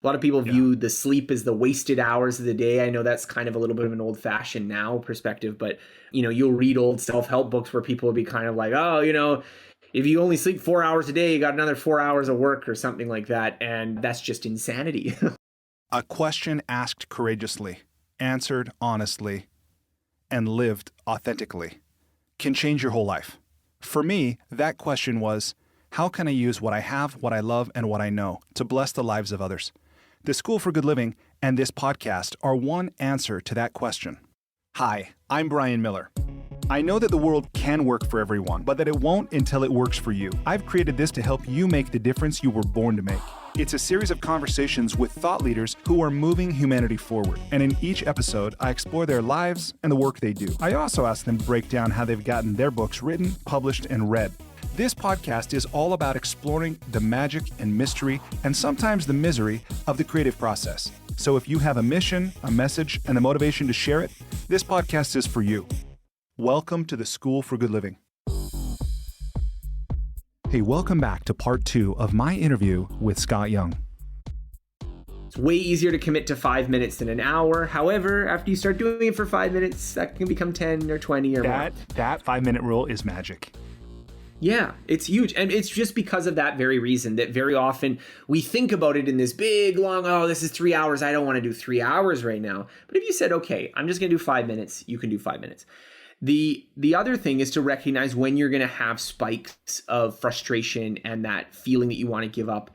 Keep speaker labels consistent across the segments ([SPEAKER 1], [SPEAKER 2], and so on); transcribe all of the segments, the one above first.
[SPEAKER 1] lot of people view the sleep as the wasted hours of the day. I know that's kind of a little bit of an old-fashioned now perspective, but you'll read old self-help books where people will be kind of like, oh, if you only sleep 4 hours a day, you got another 4 hours of work or something like that. And that's just insanity.
[SPEAKER 2] A question asked courageously, answered honestly, and lived authentically can change your whole life. For me, that question was, how can I use what I have, what I love, and what I know to bless the lives of others? The School for Good Living and this podcast are one answer to that question. Hi, I'm Brian Miller. I know that the world can work for everyone, but that it won't until it works for you. I've created this to help you make the difference you were born to make. It's a series of conversations with thought leaders who are moving humanity forward. And in each episode, I explore their lives and the work they do. I also ask them to break down how they've gotten their books written, published, and read. This podcast is all about exploring the magic and mystery, and sometimes the misery, of the creative process. So if you have a mission, a message, and the motivation to share it, this podcast is for you. Welcome to the School for Good Living. Hey, welcome back to part 2 of my interview with Scott Young.
[SPEAKER 1] It's way easier to commit to 5 minutes than an hour. However, after you start doing it for 5 minutes, that can become 10 or 20 or more.
[SPEAKER 2] That 5-minute rule is magic.
[SPEAKER 1] Yeah, it's huge. And it's just because of that very reason that very often we think about it in this big, long, this is 3 hours. I don't want to do 3 hours right now. But if you said, okay, I'm just going to do 5 minutes, you can do 5 minutes. The other thing is to recognize when you're going to have spikes of frustration and that feeling that you want to give up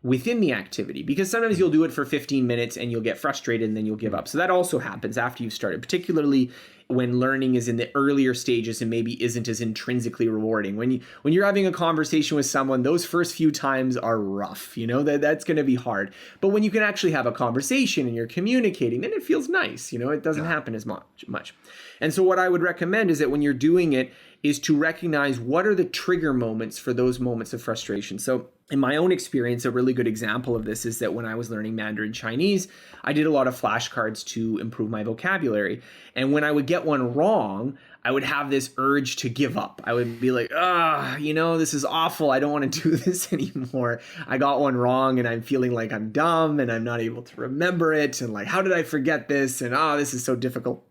[SPEAKER 1] within the activity, because sometimes you'll do it for 15 minutes and you'll get frustrated and then you'll give up. So that also happens after you've started, particularly when learning is in the earlier stages and maybe isn't as intrinsically rewarding. When you're having a conversation with someone, those first few times are rough, that's going to be hard. But when you can actually have a conversation and you're communicating, then it feels nice, it doesn't happen as much. And so what I would recommend is that when you're doing it is to recognize what are the trigger moments for those moments of frustration. So in my own experience, a really good example of this is that when I was learning Mandarin Chinese, I did a lot of flashcards to improve my vocabulary. And when I would get one wrong, I would have this urge to give up. I would be like, this is awful. I don't want to do this anymore. I got one wrong and I'm feeling like I'm dumb and I'm not able to remember it. And like, how did I forget this? And this is so difficult.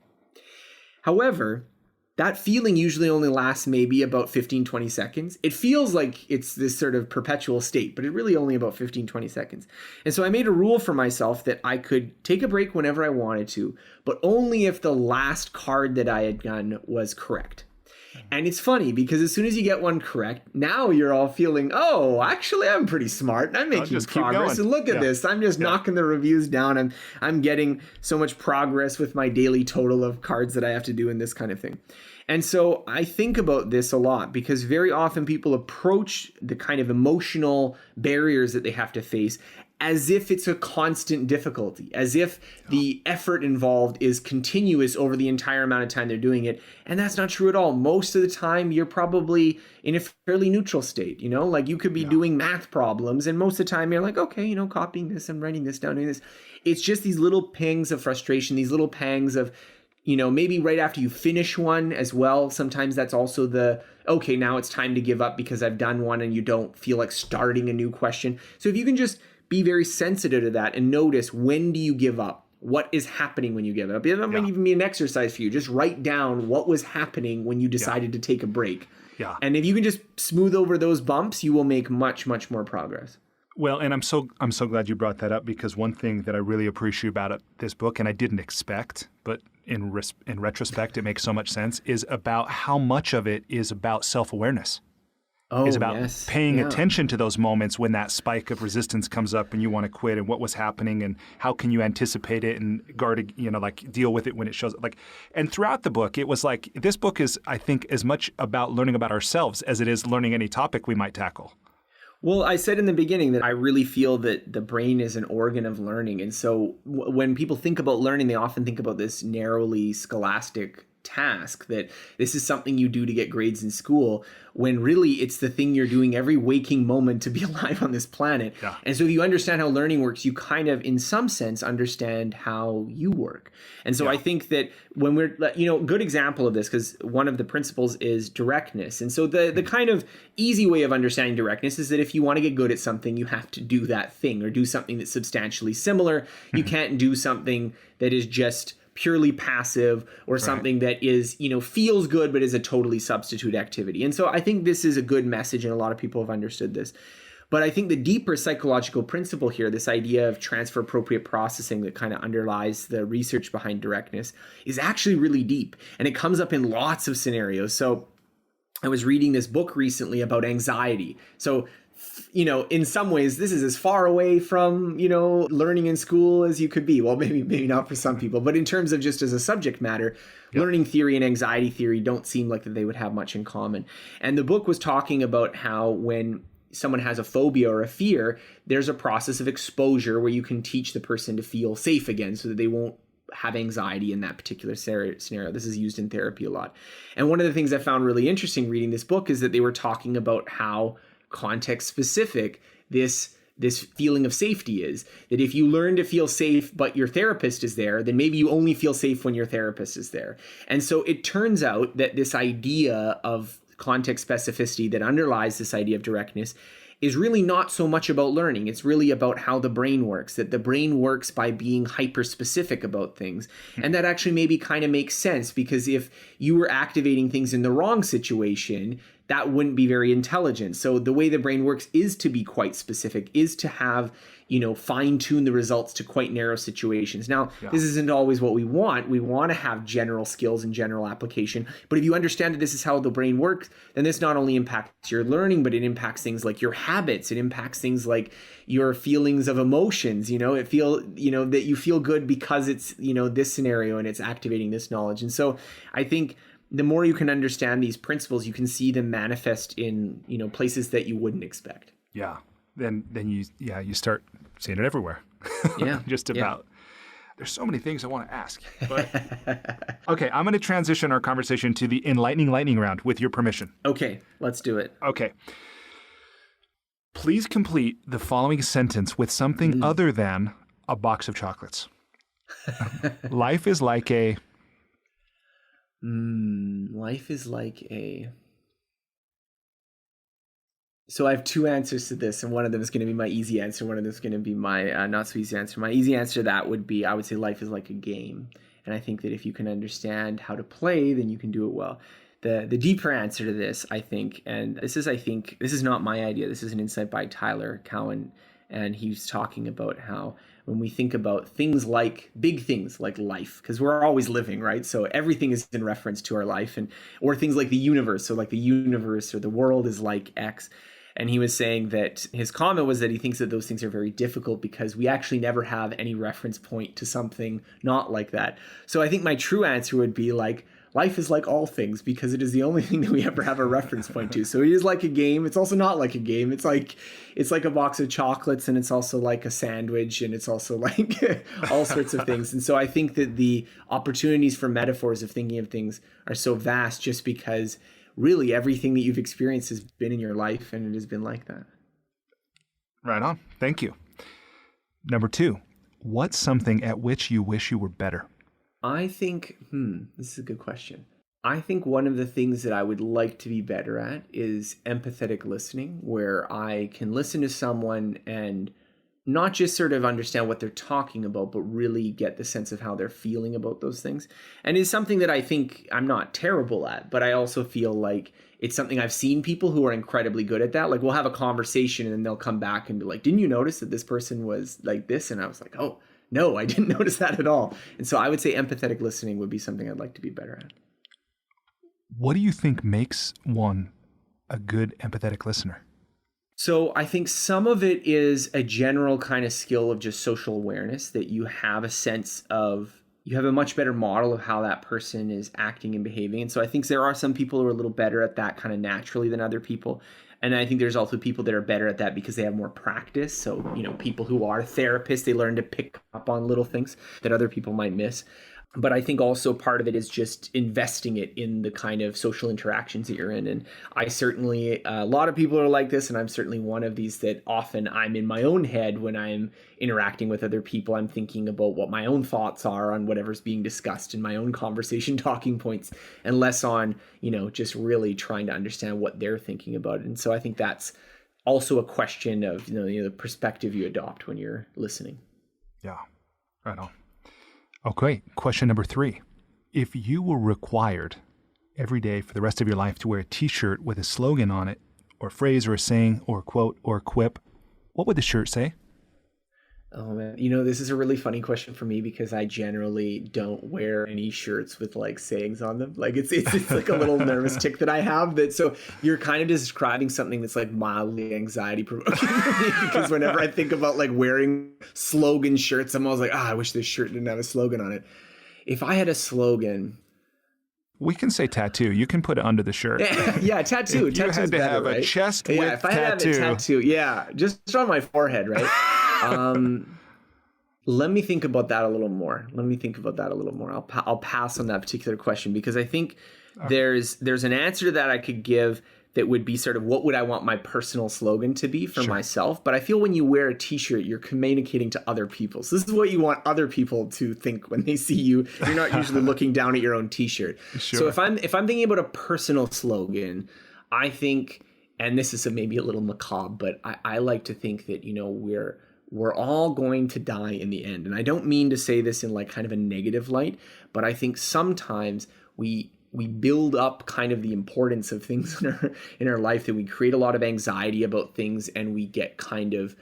[SPEAKER 1] However, that feeling usually only lasts maybe about 15, 20 seconds. It feels like it's this sort of perpetual state, but it really only about 15, 20 seconds. And so I made a rule for myself that I could take a break whenever I wanted to, but only if the last card that I had done was correct. And it's funny because as soon as you get one correct, now you're all feeling, actually, I'm pretty smart. I'm making progress. And look at this. I'm just knocking the reviews down. I'm getting so much progress with my daily total of cards that I have to do and this kind of thing. And so I think about this a lot because very often people approach the kind of emotional barriers that they have to face as if it's a constant difficulty, as if the effort involved is continuous over the entire amount of time they're doing it. And that's not true at all. Most of the time, you're probably in a fairly neutral state, like you could be doing math problems. And most of the time you're like, okay, copying this and writing this down, doing this. It's just these little pangs of frustration, these little pangs of, maybe right after you finish one as well. Sometimes that's also okay, now it's time to give up because I've done one and you don't feel like starting a new question. So if you can just be very sensitive to that and notice, when do you give up? What is happening when you give up? That might even be an exercise for you. Just write down what was happening when you decided to take a break. Yeah. And if you can just smooth over those bumps, you will make much, much more progress.
[SPEAKER 2] Well, and I'm so glad you brought that up, because one thing that I really appreciate about this book, and I didn't expect, but in retrospect, it makes so much sense, is about how much of it is about self-awareness. Is about paying attention to those moments when that spike of resistance comes up and you want to quit, and what was happening and how can you anticipate it and guard, deal with it when it shows up. And throughout the book, it was like, this book is, I think, as much about learning about ourselves as it is learning any topic we might tackle.
[SPEAKER 1] Well, I said in the beginning that I really feel that the brain is an organ of learning. And so when people think about learning, they often think about this narrowly scholastic task, that this is something you do to get grades in school, when really it's the thing you're doing every waking moment to be alive on this planet.
[SPEAKER 2] Yeah.
[SPEAKER 1] And so if you understand how learning works, you kind of, in some sense, understand how you work. And so I think that when we're, good example of this, because one of the principles is directness. And so the kind of easy way of understanding directness is that if you want to get good at something, you have to do that thing or do something that's substantially similar. You can't do something that is just purely passive or something that is, feels good, but is a totally substitute activity. And so I think this is a good message, and a lot of people have understood this. But I think the deeper psychological principle here, this idea of transfer appropriate processing that kind of underlies the research behind directness, is actually really deep. And it comes up in lots of scenarios. So I was reading this book recently about anxiety. So in some ways, this is as far away from, learning in school as you could be. Well, maybe not for some people, but in terms of just as a subject matter, learning theory and anxiety theory don't seem like that they would have much in common. And the book was talking about how when someone has a phobia or a fear, there's a process of exposure where you can teach the person to feel safe again so that they won't have anxiety in that particular scenario. This is used in therapy a lot. And one of the things I found really interesting reading this book is that they were talking about how context specific this feeling of safety is. That if you learn to feel safe but your therapist is there, then maybe you only feel safe when your therapist is there. And so it turns out that this idea of context specificity that underlies this idea of directness is really not so much about learning. It's really about how the brain works, that the brain works by being hyper-specific about things. And that actually maybe kind of makes sense, because if you were activating things in the wrong situation, that wouldn't be very intelligent. So the way the brain works is to be quite specific, is to have, fine-tune the results to quite narrow situations. Now, this isn't always what we want. We want to have general skills and general application. But if you understand that this is how the brain works, then this not only impacts your learning, but it impacts things like your habits. It impacts things like your feelings of emotions. That you feel good because it's, this scenario and it's activating this knowledge. And so I think the more you can understand these principles, you can see them manifest in, places that you wouldn't expect.
[SPEAKER 2] Yeah. Then you start seeing it everywhere.
[SPEAKER 1] Yeah.
[SPEAKER 2] Just about. There's so many things I want to ask. But okay, I'm going to transition our conversation to the enlightening lightning round with your permission.
[SPEAKER 1] Okay, let's do it.
[SPEAKER 2] Okay. Please complete the following sentence with something other than a box of chocolates. Life is like a...
[SPEAKER 1] Life is like a... So I have two answers to this, and one of them is going to be my easy answer. One of them is going to be my not so easy answer. My easy answer to that would be, I would say life is like a game. And I think that if you can understand how to play, then you can do it well. The deeper answer to this, I think, and this is not my idea. This is an insight by Tyler Cowen. And he's talking about how when we think about things like big things like life, because we're always living, right? So everything is in reference to our life, or things like the universe. So like the universe or the world is like X. And he was saying that his comment was that he thinks that those things are very difficult because we actually never have any reference point to something not like that. So I think my true answer would be like, life is like all things because it is the only thing that we ever have a reference point to. So it is like a game. It's also not like a game. It's like a box of chocolates, and it's also like a sandwich, and it's also like all sorts of things. And so I think that the opportunities for metaphors of thinking of things are so vast just because really everything that you've experienced has been in your life, and it has been like that.
[SPEAKER 2] Right on. Thank you. Number 2, what's something at which you wish you were better?
[SPEAKER 1] I think, this is a good question. I think one of the things that I would like to be better at is empathetic listening, where I can listen to someone and not just sort of understand what they're talking about, but really get the sense of how they're feeling about those things. And it's something that I think I'm not terrible at, but I also feel like it's something I've seen people who are incredibly good at that. Like we'll have a conversation and then they'll come back and be like, didn't you notice that this person was like this? And I was like, oh, no, I didn't notice that at all. And so I would say empathetic listening would be something I'd like to be better at.
[SPEAKER 2] What do you think makes one a good empathetic listener?
[SPEAKER 1] So I think some of it is a general kind of skill of just social awareness, that you have a sense of, you have a much better model of how that person is acting and behaving. And so I think there are some people who are a little better at that kind of naturally than other people. And I think there's also people that are better at that because they have more practice. So, people who are therapists, they learn to pick up on little things that other people might miss. But I think also part of it is just investing it in the kind of social interactions that you're in. And I certainly, a lot of people are like this, and I'm certainly one of these, that often I'm in my own head when I'm interacting with other people. I'm thinking about what my own thoughts are on whatever's being discussed in my own conversation talking points, and less on, just really trying to understand what they're thinking about it. And so I think that's also a question of, the perspective you adopt when you're listening.
[SPEAKER 2] Yeah, right on. Okay, question number 3. If you were required every day for the rest of your life to wear a t-shirt with a slogan on it, or a phrase, or a saying, or a quote, or a quip, what would the shirt say?
[SPEAKER 1] Oh man, this is a really funny question for me, because I generally don't wear any shirts with like sayings on them. Like it's like a little nervous tick that I have, so you're kind of describing something that's like mildly anxiety provoking for me, because whenever I think about like wearing slogan shirts, I'm always like, I wish this shirt didn't have a slogan on it. If I had a slogan,
[SPEAKER 2] we can say tattoo. You can put it under the shirt.
[SPEAKER 1] Yeah, tattoo.
[SPEAKER 2] If you had to have a chest width
[SPEAKER 1] if I had to have a tattoo, just on my forehead, right? Let me think about that a little more. I'll pass on that particular question, because I think there's an answer to that I could give that would be sort of what would I want my personal slogan to be for myself. But I feel when you wear a t-shirt, you're communicating to other people. So this is what you want other people to think when they see you. You're not usually looking down at your own t-shirt. Sure. So if I'm thinking about a personal slogan, I think, and this is maybe a little macabre, but I like to think that, we're all going to die in the end. And I don't mean to say this in like kind of a negative light, but I think sometimes we build up kind of the importance of things in our life, that we create a lot of anxiety about things, and we get kind of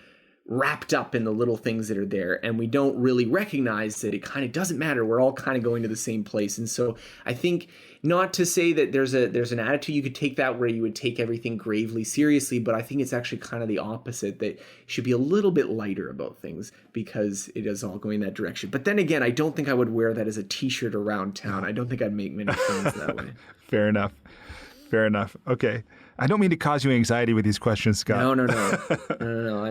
[SPEAKER 1] wrapped up in the little things that are there, and we don't really recognize that it kind of doesn't matter. We're all kind of going to the same place. And so I think, not to say that there's an attitude you could take that where you would take everything gravely seriously, but I think it's actually kind of the opposite, that you should be a little bit lighter about things, because it is all going that direction. But then again, I don't think I would wear that as a t-shirt around town. I don't think I'd make many friends that way.
[SPEAKER 2] Fair enough. Okay. I don't mean to cause you anxiety with these questions, Scott.
[SPEAKER 1] No.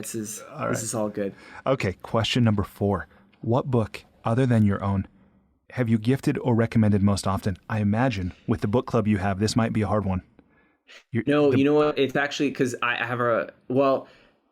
[SPEAKER 1] This is all good.
[SPEAKER 2] Okay. Question number 4. What book, other than your own, have you gifted or recommended most often? I imagine with the book club you have, this might be a hard one.
[SPEAKER 1] You know what? It's actually because I have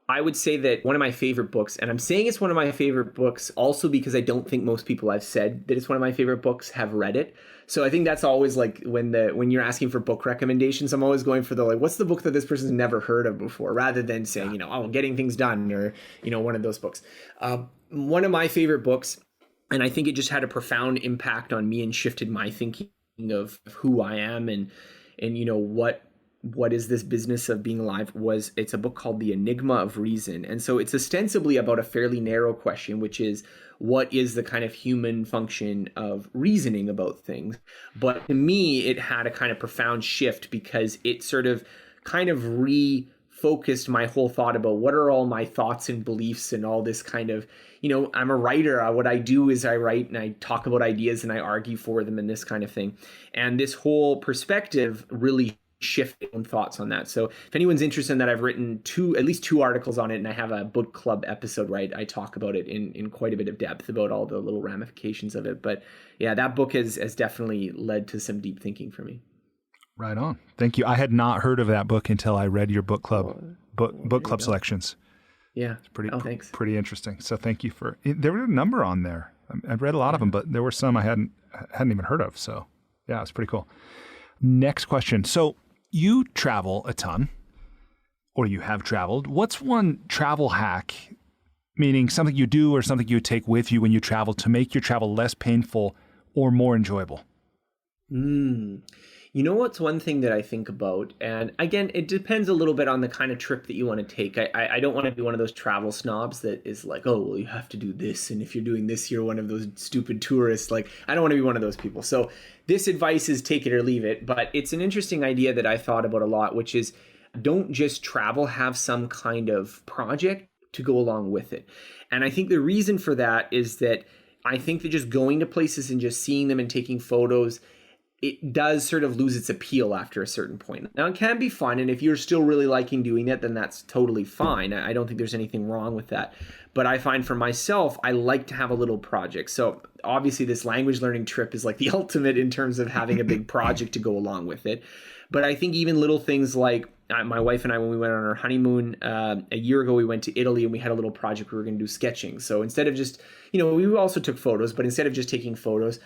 [SPEAKER 1] I would say that one of my favorite books, and I'm saying it's one of my favorite books also because I don't think most people I've said that it's one of my favorite books have read it. So I think that's always like when you're asking for book recommendations, I'm always going for the what's the book that this person's never heard of before, rather than saying, Getting Things Done, or, one of those books. One of my favorite books, and I think it just had a profound impact on me and shifted my thinking of who I am and what is this business of being alive, it's a book called The Enigma of Reason. And so it's ostensibly about a fairly narrow question, which is, what is the kind of human function of reasoning about things? But to me, it had a kind of profound shift, because it sort of kind of refocused my whole thought about what are all my thoughts and beliefs and all this kind of, I'm a writer. What I do is I write and I talk about ideas and I argue for them and this kind of thing. And this whole perspective really shift own thoughts on that. So if anyone's interested in that, I've written at least two articles on it, and I have a book club episode where I talk about it in quite a bit of depth about all the little ramifications of it. But yeah, that book has definitely led to some deep thinking for me.
[SPEAKER 2] Right on. Thank you. I had not heard of that book until I read your book club book club selections.
[SPEAKER 1] Yeah.
[SPEAKER 2] It's
[SPEAKER 1] thanks.
[SPEAKER 2] Pretty interesting. So thank you there were a number on there. I've read a lot of them, but there were some I hadn't even heard of. So yeah, it's pretty cool. Next question. So you travel a ton, or you have traveled. What's one travel hack, meaning something you do or something you take with you when you travel, to make your travel less painful or more enjoyable?
[SPEAKER 1] What's one thing that I think about, and again, it depends a little bit on the kind of trip that you want to take. I don't want to be one of those travel snobs that is like, oh, well, you have to do this, and if you're doing this, you're one of those stupid tourists. Like, I don't want to be one of those people. So this advice is take it or leave it, but it's an interesting idea that I thought about a lot, which is, don't just travel, have some kind of project to go along with it. And I think the reason for that is that I think that just going to places and just seeing them and taking photos, it does sort of lose its appeal after a certain point. Now, it can be fun, and if you're still really liking doing that, then that's totally fine. I don't think there's anything wrong with that. But I find for myself, I like to have a little project. So obviously this language learning trip is like the ultimate in terms of having a big project to go along with it. But I think even little things like my wife and I, when we went on our honeymoon a year ago, we went to Italy and we had a little project we were going to do sketching. So instead of just, we also took photos, but instead of just taking photos,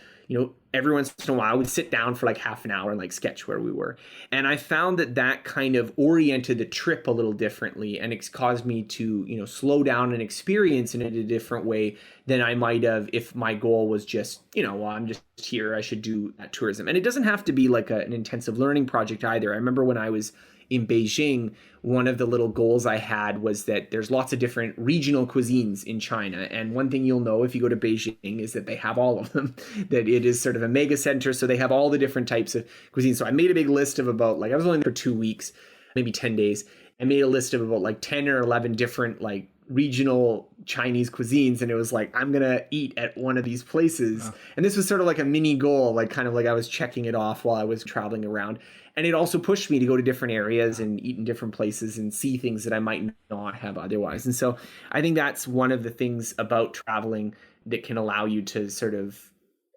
[SPEAKER 1] every once in a while we'd sit down for like half an hour and like sketch where we were. And I found that kind of oriented the trip a little differently, and it's caused me to, slow down and experience it in a different way than I might have if my goal was just, well, I'm just here, I should do that tourism. And it doesn't have to be like an intensive learning project either. I remember when I was in Beijing, one of the little goals I had was that there's lots of different regional cuisines in China. And one thing you'll know if you go to Beijing is that they have all of them, that it is sort of a mega center. So they have all the different types of cuisine. So I made a big list of about I was only there for 2 weeks, maybe 10 days. I made a list of about 10 or 11 different regional Chinese cuisines. And it was I'm going to eat at one of these places. Oh. And this was sort of like a mini goal, kind of I was checking it off while I was traveling around. And it also pushed me to go to different areas and eat in different places and see things that I might not have otherwise. And so I think that's one of the things about traveling that can allow you to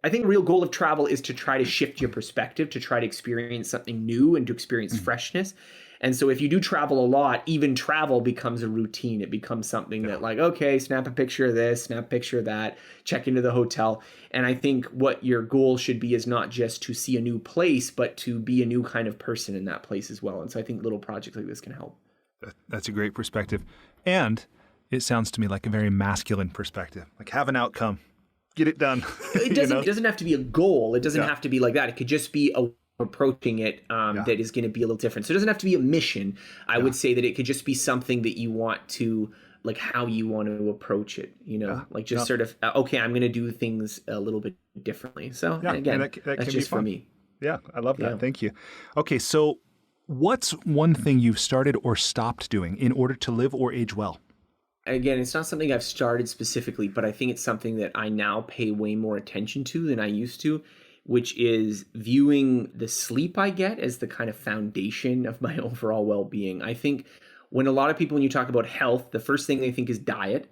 [SPEAKER 1] I think the real goal of travel is to try to shift your perspective, to try to experience something new and to experience freshness. And so if you do travel a lot, even travel becomes a routine. It becomes something that okay, snap a picture of this, snap a picture of that, check into the hotel. And I think what your goal should be is not just to see a new place, but to be a new kind of person in that place as well. And so I think little projects like this can help.
[SPEAKER 2] That's a great perspective. And it sounds to me like a very masculine perspective, have an outcome, get it done.
[SPEAKER 1] It doesn't have to be a goal. It doesn't have to be like that. It could just be approaching it that is going to be a little different. So it doesn't have to be a mission. I would say that it could just be something that you want to, how you want to approach it, sort of, okay, I'm going to do things a little bit differently. So again, that's just for me.
[SPEAKER 2] Yeah, I love that. Yeah. Thank you. Okay, so what's one thing you've started or stopped doing in order to live or age well?
[SPEAKER 1] Again, it's not something I've started specifically, but I think it's something that I now pay way more attention to than I used to, which is viewing the sleep I get as the kind of foundation of my overall well-being. I think when a lot of people, when you talk about health, the first thing they think is diet.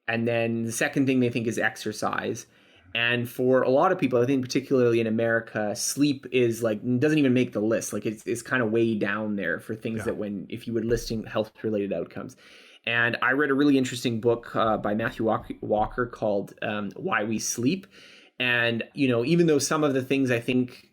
[SPEAKER 1] And then the second thing they think is exercise. And for a lot of people, I think particularly in America, sleep is doesn't even make the list. It's kind of way down there for things that if you were listing health-related outcomes. And I read a really interesting book by Matthew Walker called Why We Sleep. And, even though some of the things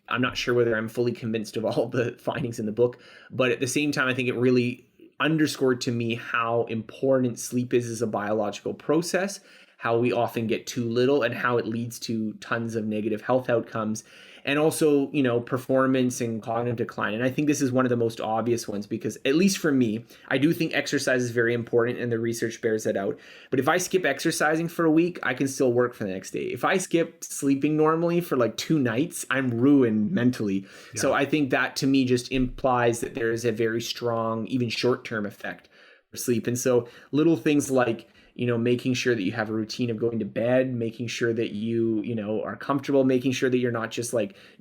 [SPEAKER 1] I'm not sure whether I'm fully convinced of all the findings in the book, but at the same time, I think it really underscored to me how important sleep is as a biological process, how we often get too little and how it leads to tons of negative health outcomes. And also, performance and cognitive decline. And I think this is one of the most obvious ones because, at least for me, I do think exercise is very important and the research bears that out. But if I skip exercising for a week, I can still work for the next day. If I skip sleeping normally for 2 nights, I'm ruined mentally. Yeah. So I think that to me just implies that there is a very strong, even short-term effect for sleep. And so little things like, making sure that you have a routine of going to bed, making sure that you are comfortable, making sure that you're not just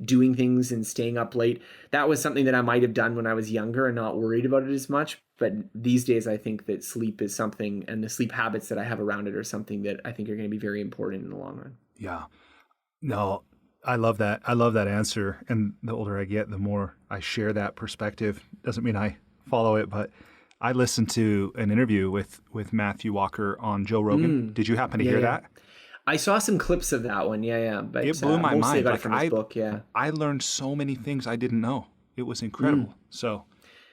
[SPEAKER 1] doing things and staying up late. That was something that I might have done when I was younger and not worried about it as much. But these days, I think that sleep is something, and the sleep habits that I have around it are something that I think are going to be very important in the long run.
[SPEAKER 2] Yeah. No, I love that. I love that answer. And the older I get, the more I share that perspective. Doesn't mean I follow it, but I listened to an interview with Matthew Walker on Joe Rogan. Did you happen to hear that?
[SPEAKER 1] I saw some clips of that one. Yeah. But
[SPEAKER 2] it blew my mind.
[SPEAKER 1] I got it from his book. Yeah.
[SPEAKER 2] I learned so many things I didn't know. It was incredible. So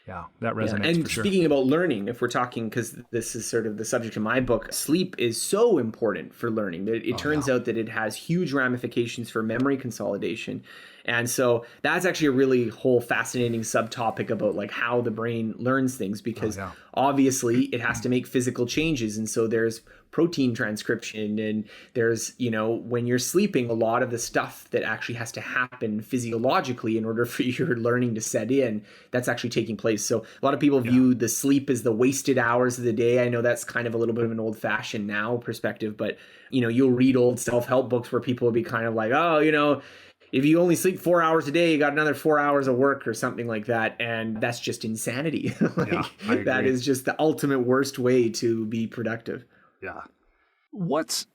[SPEAKER 2] yeah, that resonates
[SPEAKER 1] and
[SPEAKER 2] for sure.
[SPEAKER 1] Speaking about learning, if we're talking, because this is sort of the subject of my book, sleep is so important for learning. It turns out that it has huge ramifications for memory consolidation. And so that's actually a really whole fascinating subtopic about how the brain learns things, because obviously it has to make physical changes. And so there's protein transcription and there's, when you're sleeping, a lot of the stuff that actually has to happen physiologically in order for your learning to set in, that's actually taking place. So a lot of people view the sleep as the wasted hours of the day. I know that's kind of a little bit of an old fashioned now perspective, but you'll read old self-help books where people will be kind of like, if you only sleep 4 hours a day, you got another 4 hours of work or something like that. And that's just insanity. That is just the ultimate worst way to be productive.
[SPEAKER 2] Yeah.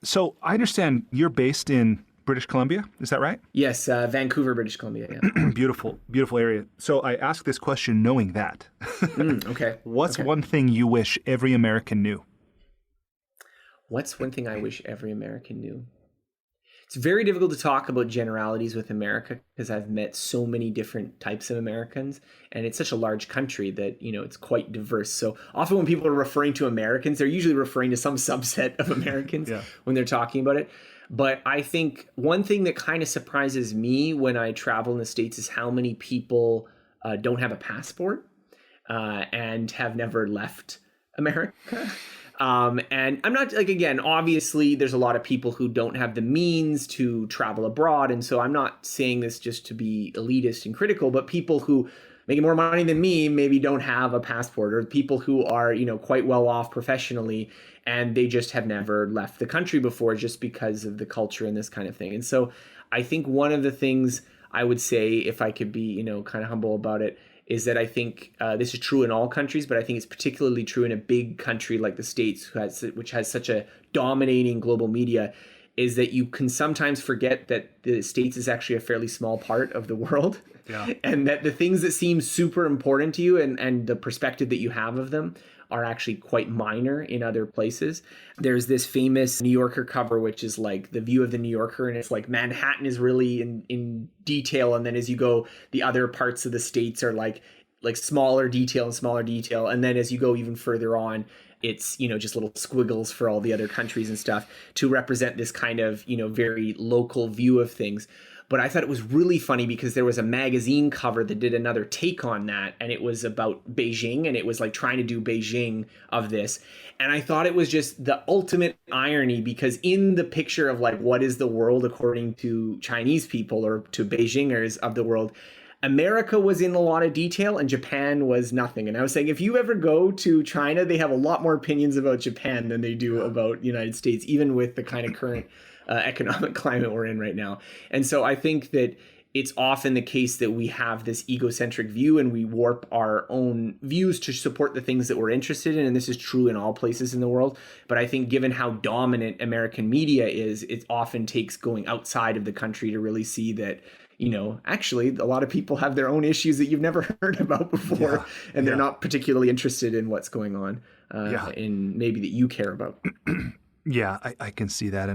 [SPEAKER 2] So I understand you're based in British Columbia. Is that right?
[SPEAKER 1] Yes, Vancouver, British Columbia. Yeah.
[SPEAKER 2] Beautiful, beautiful area. So I ask this question knowing that.
[SPEAKER 1] Okay.
[SPEAKER 2] What's
[SPEAKER 1] Okay.
[SPEAKER 2] one thing you wish every American knew?
[SPEAKER 1] What's one thing I wish every American knew? It's very difficult to talk about generalities with America because I've met so many different types of Americans, and it's such a large country that, it's quite diverse. So often when people are referring to Americans, they're usually referring to some subset of Americans when they're talking about it. But I think one thing that kind of surprises me when I travel in the States is how many people don't have a passport and have never left America. And I'm not like, again, obviously there's a lot of people who don't have the means to travel abroad. And so I'm not saying this just to be elitist and critical, but people who making more money than me maybe don't have a passport, or people who are, quite well off professionally and they just have never left the country before just because of the culture and this kind of thing. And so I think one of the things I would say, if I could be, kind of humble about it, is that I think this is true in all countries, but I think it's particularly true in a big country like the States, which has such a dominating global media, is that you can sometimes forget that the States is actually a fairly small part of the world. Yeah. And that the things that seem super important to you and the perspective that you have of them are actually quite minor in other places. There's this famous New Yorker cover, which is like the view of the New Yorker, and it's like Manhattan is really in detail, and then as you go, the other parts of the States are like smaller detail and smaller detail, and then as you go even further on, it's just little squiggles for all the other countries and stuff to represent this kind of very local view of things. But I thought it was really funny because there was a magazine cover that did another take on that, and it was about Beijing, and it was like trying to do Beijing of this. And I thought it was just the ultimate irony, because in the picture of like what is the world according to Chinese people or to Beijingers of the world, America was in a lot of detail and Japan was nothing. And I was saying, if you ever go to China, they have a lot more opinions about Japan than they do about the United States, even with the kind of current economic climate we're in right now. And so I think that it's often the case that we have this egocentric view and we warp our own views to support the things that we're interested in. And this is true in all places in the world. But I think given how dominant American media is, it often takes going outside of the country to really see that, actually a lot of people have their own issues that you've never heard about before, and they're not particularly interested in what's going on in maybe that you care about.
[SPEAKER 2] Yeah, I can see that.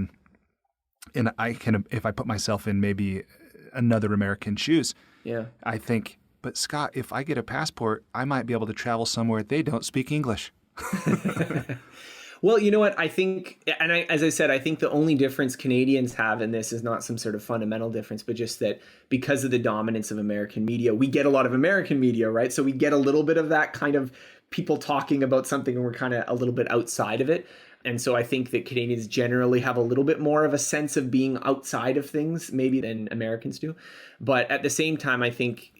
[SPEAKER 2] And I can, if I put myself in maybe another American's shoes, I think, but Scott, if I get a passport, I might be able to travel somewhere they don't speak English.
[SPEAKER 1] Well, you know what? I think, and as I said, I think the only difference Canadians have in this is not some sort of fundamental difference, but just that because of the dominance of American media, we get a lot of American media, right? So we get a little bit of that kind of people talking about something and we're kind of a little bit outside of it. And so I think that Canadians generally have a little bit more of a sense of being outside of things maybe than Americans do. But at the same time, I think,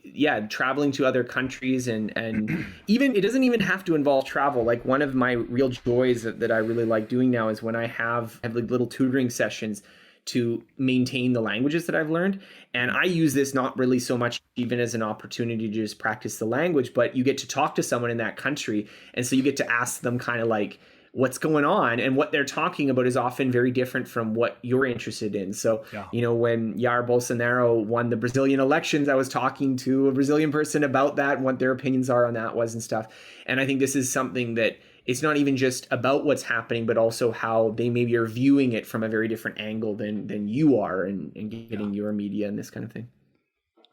[SPEAKER 1] traveling to other countries and even it doesn't even have to involve travel. Like one of my real joys that I really like doing now is when I have like little tutoring sessions to maintain the languages that I've learned. And I use this not really so much even as an opportunity to just practice the language, but you get to talk to someone in that country. And so you get to ask them kind of like, what's going on, and what they're talking about is often very different from what you're interested in. So, when Jair Bolsonaro won the Brazilian elections, I was talking to a Brazilian person about that and what their opinions are on that was and stuff. And I think this is something that it's not even just about what's happening, but also how they maybe are viewing it from a very different angle than you are and getting your media and this kind of thing.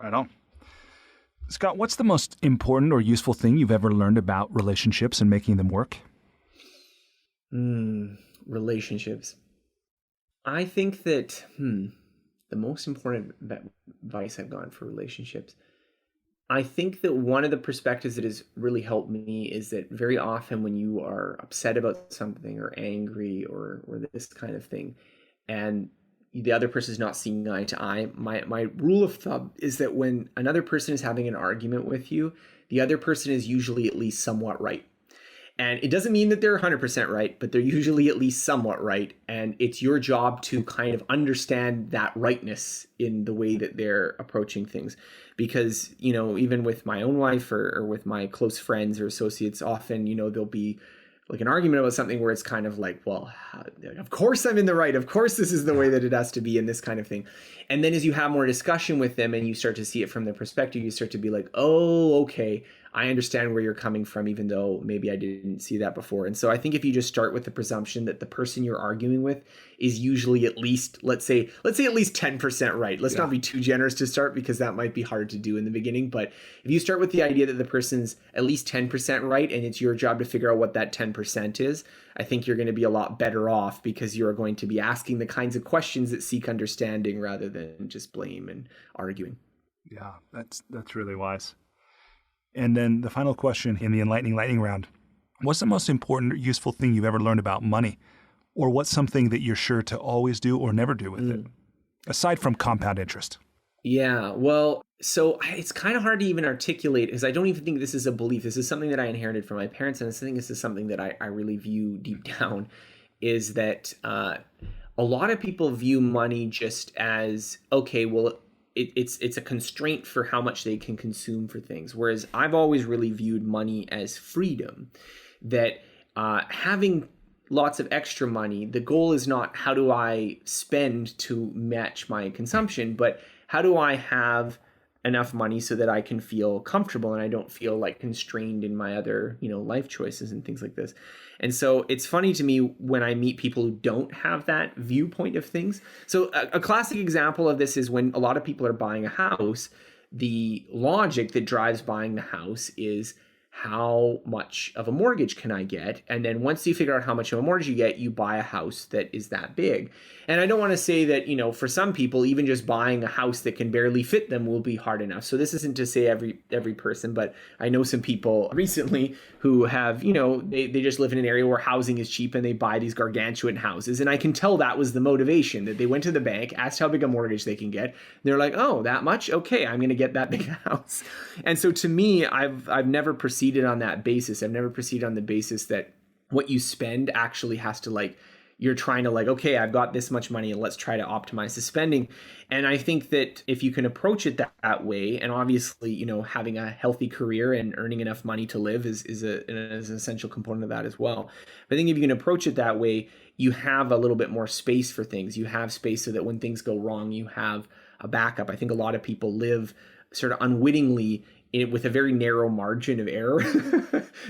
[SPEAKER 2] Right on. Scott, what's the most important or useful thing you've ever learned about relationships and making them work?
[SPEAKER 1] Relationships. I think that the most important advice I've gotten for relationships, I think that one of the perspectives that has really helped me is that very often when you are upset about something or angry or this kind of thing, and the other person is not seeing eye to eye, my rule of thumb is that when another person is having an argument with you, the other person is usually at least somewhat right. And it doesn't mean that they're 100% right, but they're usually at least somewhat right. And it's your job to kind of understand that rightness in the way that they're approaching things. Because, even with my own wife or with my close friends or associates, often, there'll be like an argument about something where it's kind of like, well, of course I'm in the right. Of course this is the way that it has to be, and this kind of thing. And then as you have more discussion with them and you start to see it from their perspective, you start to be like, oh, okay, I understand where you're coming from, even though maybe I didn't see that before. And so I think if you just start with the presumption that the person you're arguing with is usually at least, let's say at least 10% right. Let's not be too generous to start, because that might be hard to do in the beginning. But if you start with the idea that the person's at least 10% right, and it's your job to figure out what that 10% is, I think you're going to be a lot better off, because you're going to be asking the kinds of questions that seek understanding rather than just blame and arguing.
[SPEAKER 2] Yeah, that's really wise. And then the final question in the enlightening lightning round: what's the most important or useful thing you've ever learned about money? Or what's something that you're sure to always do or never do with it, aside from compound interest?
[SPEAKER 1] Yeah, well, so it's kind of hard to even articulate, because I don't even think this is a belief. This is something that I inherited from my parents, and I think this is something that I really view deep down, is that a lot of people view money just as, okay, well, it's a constraint for how much they can consume for things. Whereas I've always really viewed money as freedom, that having lots of extra money, the goal is not how do I spend to match my consumption, but how do I have enough money so that I can feel comfortable and I don't feel like constrained in my other, life choices and things like this. And so it's funny to me when I meet people who don't have that viewpoint of things. So a classic example of this is when a lot of people are buying a house, the logic that drives buying the house is, how much of a mortgage can I get? And then once you figure out how much of a mortgage you get, you buy a house that is that big. And I don't want to say that, for some people, even just buying a house that can barely fit them will be hard enough. So this isn't to say every person, but I know some people recently who have, they just live in an area where housing is cheap and they buy these gargantuan houses. And I can tell that was the motivation, that they went to the bank, asked how big a mortgage they can get. They're like, oh, that much? Okay, I'm going to get that big house. And so to me, I've never proceeded on that basis. I've never proceeded on the basis that what you spend actually has to you're trying to okay, I've got this much money and let's try to optimize the spending. And I think that if you can approach it that way, and obviously, having a healthy career and earning enough money to live is an essential component of that as well. But I think if you can approach it that way, you have a little bit more space for things. You have space so that when things go wrong, you have a backup. I think a lot of people live sort of unwittingly with a very narrow margin of error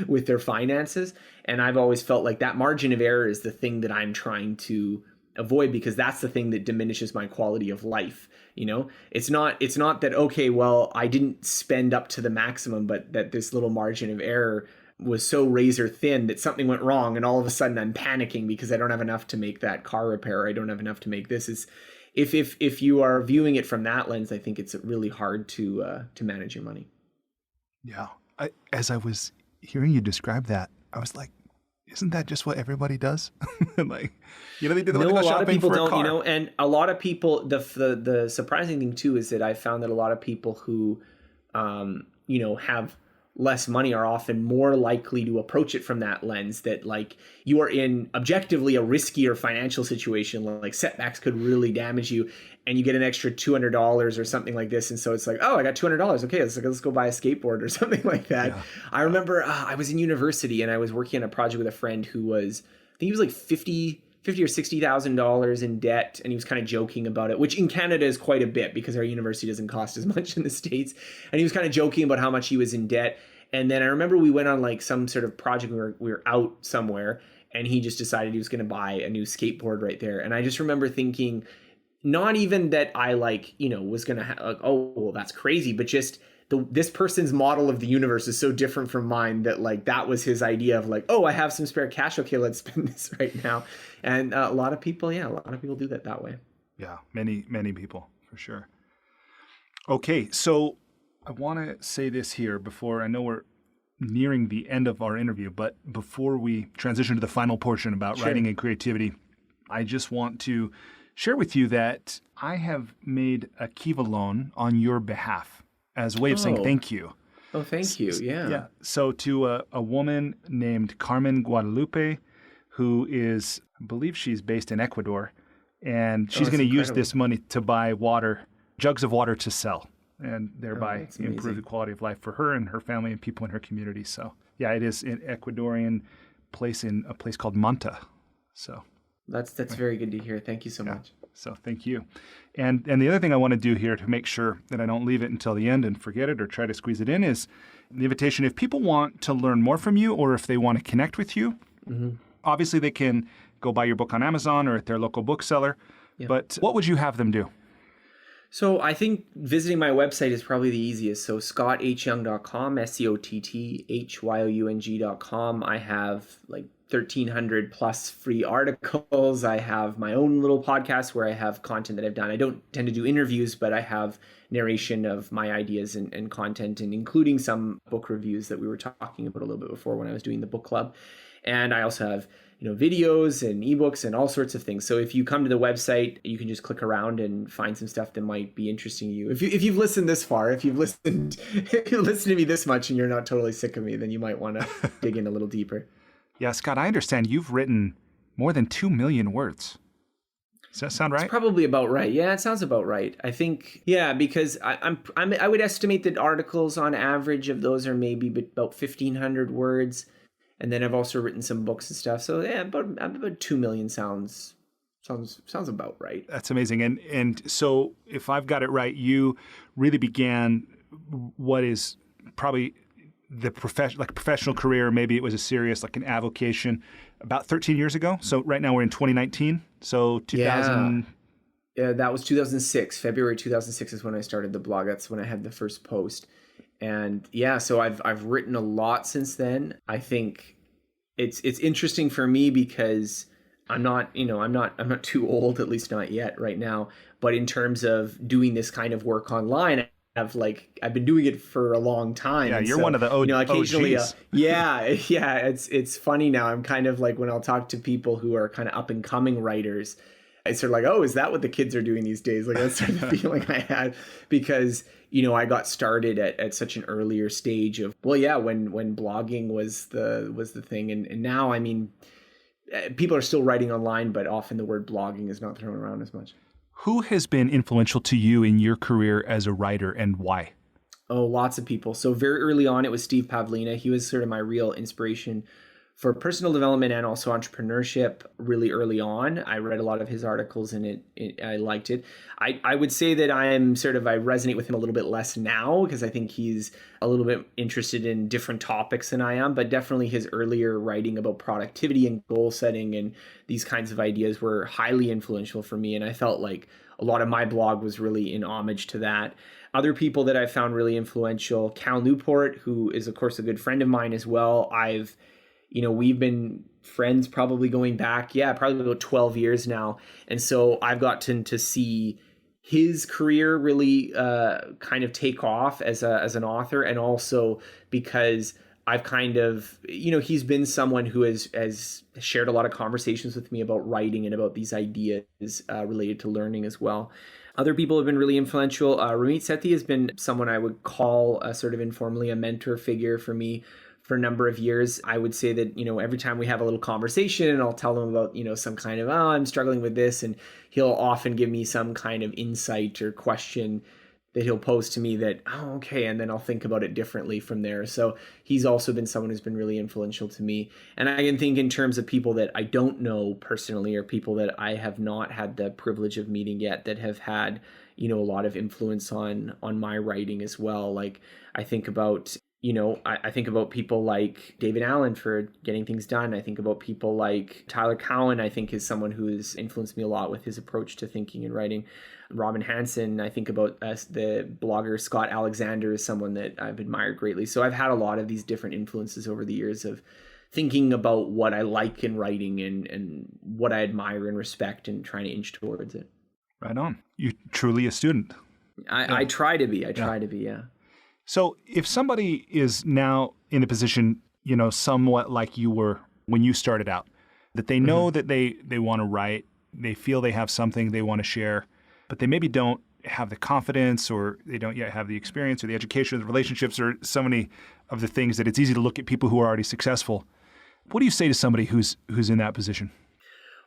[SPEAKER 1] with their finances. And I've always felt like that margin of error is the thing that I'm trying to avoid, because that's the thing that diminishes my quality of life. It's not that, okay, well, I didn't spend up to the maximum, but that this little margin of error was so razor thin that something went wrong and all of a sudden I'm panicking because I don't have enough to make that car repair, or I don't have enough to make this. Is if you are viewing it from that lens, I think it's really hard to manage your money.
[SPEAKER 2] Yeah. As I was hearing you describe that, I was like, isn't that just what everybody does? They do that when they go shopping for a car.
[SPEAKER 1] A lot of people don't, and a lot of people, the surprising thing too is that I found that a lot of people who, have less money are often more likely to approach it from that lens, that you are in objectively a riskier financial situation, like setbacks could really damage you, and you get an extra $200 or something like this. And so it's like, oh, I got $200. Okay, let's go buy a skateboard or something like that. Yeah. I remember I was in university and I was working on a project with a friend who was, I think he was like $50,000 or $60,000 in debt, and he was kind of joking about it, which in Canada is quite a bit because our university doesn't cost as much in the States. And he was kind of joking about how much he was in debt. And then I remember we went on some sort of project. We were out somewhere, and he just decided he was going to buy a new skateboard right there. And I just remember thinking, not even that I was going to oh, well, that's crazy, but just this person's model of the universe is so different from mine that that was his idea of oh, I have some spare cash. Okay, let's spend this right now. And a lot of people do that way.
[SPEAKER 2] Yeah, many people for sure. Okay, so I want to say this here before, I know we're nearing the end of our interview, but before we transition to the final portion about writing and creativity, I just want to share with you that I have made a Kiva Loan on your behalf as a way of saying thank you.
[SPEAKER 1] Oh, thank you. Yeah.
[SPEAKER 2] Yeah. So to a woman named Carmen Guadalupe, who is, I believe she's based in Ecuador, and she's going to use this money to buy jugs of water to sell, and thereby improve the quality of life for her and her family and people in her community. So yeah, it is in Ecuadorian place in a place called Manta. So
[SPEAKER 1] That's very good to hear. Thank you so much.
[SPEAKER 2] So thank you. And the other thing I want to do here to make sure that I don't leave it until the end and forget it or try to squeeze it in is the invitation. If people want to learn more from you or if they want to connect with you, obviously they can go buy your book on Amazon or at their local bookseller. Yeah. But what would you have them do?
[SPEAKER 1] So I think visiting my website is probably the easiest. So scotthyoung.com, SCOTTHYOUNG.com. I have like 1,300 plus free articles. I have my own little podcast where I have content that I've done. I don't tend to do interviews, but I have narration of my ideas and content, and including some book reviews that we were talking about a little bit before when I was doing the book club. And I also have videos and ebooks and all sorts of things. So if you come to the website, you can just click around and find some stuff that might be interesting to you. If you've listened this far, if you listen to me this much and you're not totally sick of me, then you might want to dig in a little deeper.
[SPEAKER 2] Yeah, Scott, I understand you've written more than 2 million words. Does that sound right?
[SPEAKER 1] It's probably about right. Yeah, it sounds about right. I think, because I would estimate that articles on average of those are maybe about 1,500 words. And then I've also written some books and stuff. So yeah, about 2 million sounds about right.
[SPEAKER 2] That's amazing. And so if I've got it right, you really began what is probably the professional career. Maybe it was a serious, like an avocation about 13 years ago. So right now we're in 2019. So 2000.
[SPEAKER 1] Yeah, that was 2006. February 2006 is when I started the blog. That's when I had the first post. And yeah, so I've written a lot since then. I think it's interesting for me because I'm not too old, at least not yet right now. But in terms of doing this kind of work online, I've been doing it for a long time.
[SPEAKER 2] Yeah, you're one of the occasionally,
[SPEAKER 1] OGs. It's funny now. I'm kind of like when I'll talk to people who are kind of up and coming writers, it's sort of like, oh, is that what the kids are doing these days? Like that's sort of the feeling I had because, I got started at such an earlier stage of, when blogging was the thing. And now, I mean, people are still writing online, but often the word blogging is not thrown around as much.
[SPEAKER 2] Who has been influential to you in your career as a writer and why?
[SPEAKER 1] Oh, lots of people. So very early on, it was Steve Pavlina. He was sort of my real inspiration for personal development and also entrepreneurship really early on. I read a lot of his articles and I liked it. I would say that I resonate with him a little bit less now because I think he's a little bit interested in different topics than I am, but definitely his earlier writing about productivity and goal setting and these kinds of ideas were highly influential for me. And I felt like a lot of my blog was really in homage to that. Other people that I found really influential, Cal Newport, who is of course a good friend of mine as well. We've been friends probably going back, probably about 12 years now. And so I've gotten to see his career really kind of take off as an author. And also because I've kind of, he's been someone who has shared a lot of conversations with me about writing and about these ideas related to learning as well. Other people have been really influential. Ramit Sethi has been someone I would call sort of informally a mentor figure for me for a number of years. I would say that, every time we have a little conversation and I'll tell him about, some kind of, I'm struggling with this. And he'll often give me some kind of insight or question that he'll pose to me that, oh, okay. And then I'll think about it differently from there. So he's also been someone who's been really influential to me. And I can think in terms of people that I don't know personally or people that I have not had the privilege of meeting yet that have had, a lot of influence on my writing as well. Like I think about I think about people like David Allen for getting things done. I think about people like Tyler Cowen, I think is someone who's influenced me a lot with his approach to thinking and writing. Robin Hanson, I think about the blogger Scott Alexander is someone that I've admired greatly. So I've had a lot of these different influences over the years of thinking about what I like in writing and what I admire and respect and trying to inch towards it.
[SPEAKER 2] Right on. You're truly a student.
[SPEAKER 1] I try to be. I try to be, yeah.
[SPEAKER 2] So if somebody is now in a position, somewhat like you were when you started out, that they know that they want to write, they feel they have something they want to share, but they maybe don't have the confidence or they don't yet have the experience or the education or the relationships or so many of the things that it's easy to look at people who are already successful. What do you say to somebody who's in that position?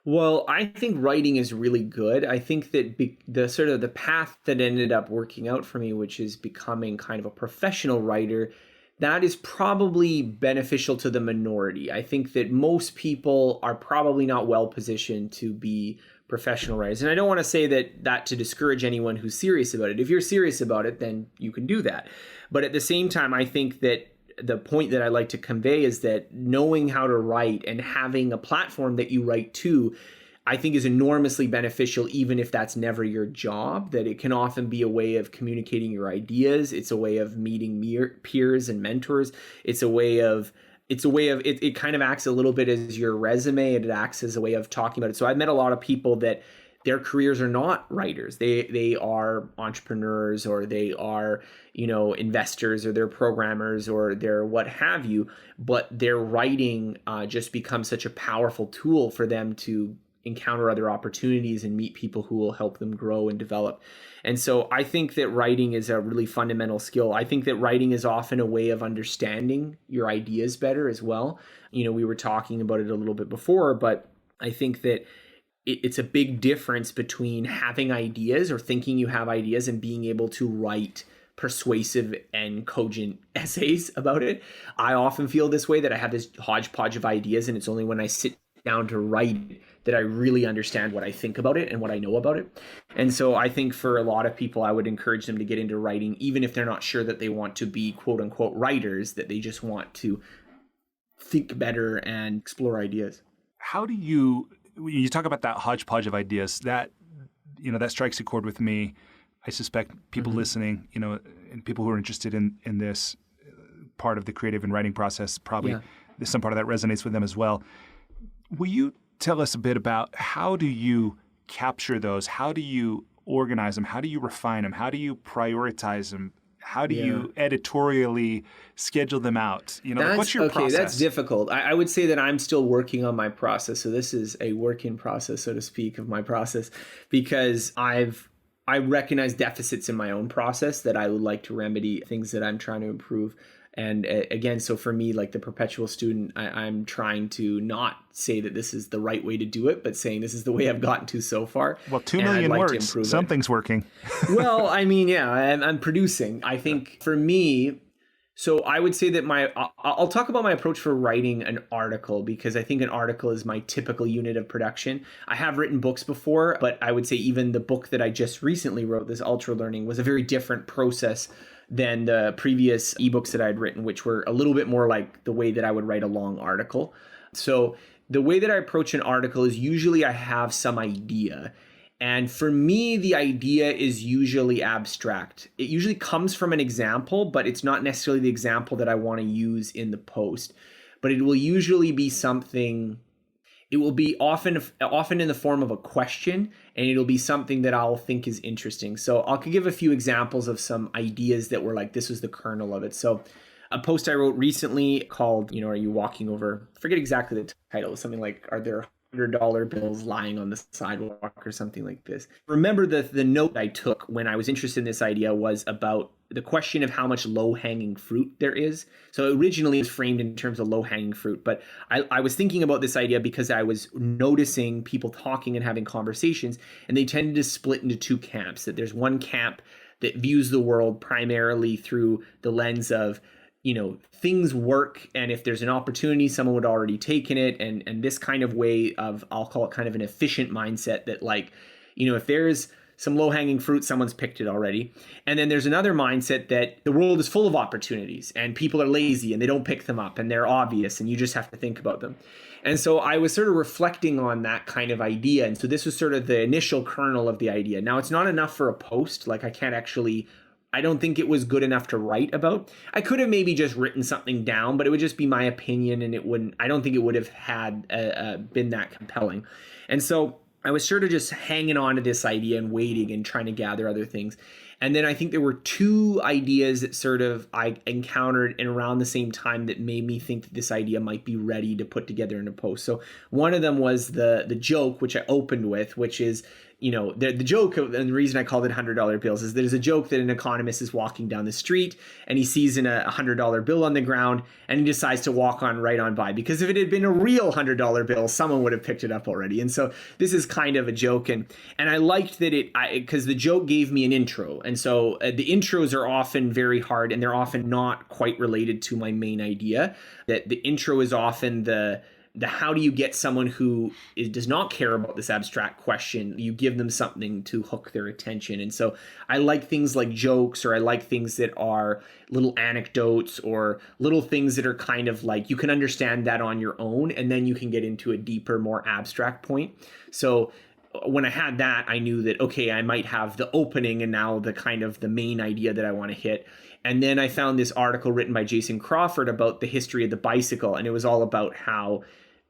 [SPEAKER 1] Well, I think writing is really good. I think that the sort of the path that ended up working out for me, which is becoming kind of a professional writer, that is probably beneficial to the minority. I think that most people are probably not well positioned to be professional writers. And I don't want to say that to discourage anyone who's serious about it. If you're serious about it, then you can do that. But at the same time, I think that the point that I like to convey is that knowing how to write and having a platform that you write to, I think is enormously beneficial, even if that's never your job, that it can often be a way of communicating your ideas. It's a way of meeting peers and mentors. It kind of acts a little bit as your resume, and it acts as a way of talking about it. So I've met a lot of people that their careers are not writers. They are entrepreneurs, or they are, investors, or they're programmers, or they're what have you, but their writing just becomes such a powerful tool for them to encounter other opportunities and meet people who will help them grow and develop. And so I think that writing is a really fundamental skill. I think that writing is often a way of understanding your ideas better as well. We were talking about it a little bit before, but I think that it's a big difference between having ideas or thinking you have ideas and being able to write persuasive and cogent essays about it. I often feel this way, that I have this hodgepodge of ideas, and it's only when I sit down to write that I really understand what I think about it and what I know about it. And so I think for a lot of people, I would encourage them to get into writing, even if they're not sure that they want to be quote unquote writers, that they just want to think better and explore ideas.
[SPEAKER 2] How do you talk about that hodgepodge of ideas, that strikes a chord with me. I suspect people listening, and people who are interested in this part of the creative and writing process, probably some part of that resonates with them as well. Will you tell us a bit about how do you capture those? How do you organize them? How do you refine them? How do you prioritize them? How do you editorially schedule them out? What's your process?
[SPEAKER 1] That's difficult. I would say that I'm still working on my process. So this is a work in process, so to speak, of my process, because I recognize deficits in my own process that I would like to remedy, things that I'm trying to improve. And again, so for me, like the perpetual student, I'm trying to not say that this is the right way to do it, but saying this is the way I've gotten to so far.
[SPEAKER 2] Well, 2 million words, something's working.
[SPEAKER 1] Well, I mean, I'm producing. I think for me, so I would say that I'll talk about my approach for writing an article, because I think an article is my typical unit of production. I have written books before, but I would say even the book that I just recently wrote, this Ultralearning, was a very different process than the previous ebooks that I'd written, which were a little bit more like the way that I would write a long article. So the way that I approach an article is usually I have some idea. And for me, the idea is usually abstract. It usually comes from an example, but it's not necessarily the example that I want to use in the post. But it will usually be something, it will be often in the form of a question, and it'll be something that I'll think is interesting. So I could give a few examples of some ideas that were like, this was the kernel of it. So a post I wrote recently called, are you walking over, I forget exactly the title, something like, are there $100 bills lying on the sidewalk or something like this. Remember the note I took when I was interested in this idea was about the question of how much low-hanging fruit there is. So originally it was framed in terms of low-hanging fruit, but I was thinking about this idea because I was noticing people talking and having conversations, and they tended to split into two camps. That there's one camp that views the world primarily through the lens of, things work, and if there's an opportunity, someone would already taken it, and this kind of way of, I'll call it kind of an efficient mindset that, like, if there's some low-hanging fruit, someone's picked it already. And then there's another mindset that the world is full of opportunities and people are lazy and they don't pick them up and they're obvious and you just have to think about them. And so I was sort of reflecting on that kind of idea. And so this was sort of the initial kernel of the idea. Now, it's not enough for a post. Like, I don't think it was good enough to write about. I could have maybe just written something down, but it would just be my opinion, and I don't think it would have had been that compelling. And so I was sort of just hanging on to this idea and waiting and trying to gather other things. And then I think there were two ideas that sort of I encountered in around the same time that made me think that this idea might be ready to put together in a post. So one of them was the joke, which I opened with, which is, the joke and the reason I called it $100 bills is there's a joke that an economist is walking down the street and he sees a $100 bill on the ground and he decides to walk right on by, because if it had been a real $100 bill, someone would have picked it up already. And so this is kind of a joke, and I liked that because the joke gave me an intro, and so the intros are often very hard and they're often not quite related to my main idea. That the intro is often the how do you get someone who does not care about this abstract question, you give them something to hook their attention. And so I like things like jokes, or I like things that are little anecdotes or little things that are kind of like you can understand that on your own, and then you can get into a deeper, more abstract point. So when I had that, I knew that, okay, I might have the opening and now the kind of the main idea that I want to hit. And then I found this article written by Jason Crawford about the history of the bicycle. And it was all about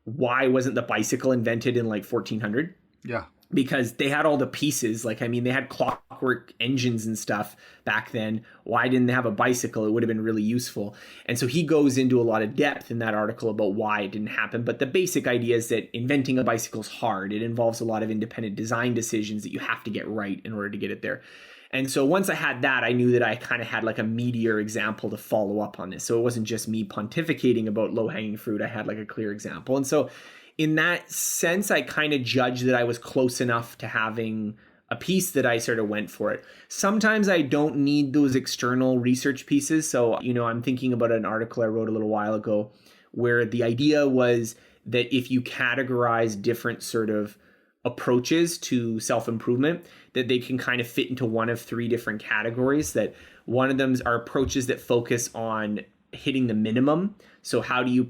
[SPEAKER 1] why wasn't the bicycle invented in like 1400?
[SPEAKER 2] Yeah.
[SPEAKER 1] Because they had all the pieces. Like, I mean, they had clockwork engines and stuff back then. Why didn't they have a bicycle? It would have been really useful. And so he goes into a lot of depth in that article about why it didn't happen. But the basic idea is that inventing a bicycle is hard. It involves a lot of independent design decisions that you have to get right in order to get it there. And so once I had that, I knew that I kind of had like a meatier example to follow up on this. So it wasn't just me pontificating about low-hanging fruit. I had like a clear example. And so in that sense, I kind of judged that I was close enough to having a piece that I sort of went for it. Sometimes I don't need those external research pieces. So, I'm thinking about an article I wrote a little while ago where the idea was that if you categorize different sort of approaches to self-improvement, that they can kind of fit into one of three different categories. That one of them are approaches that focus on hitting the minimum. So how do you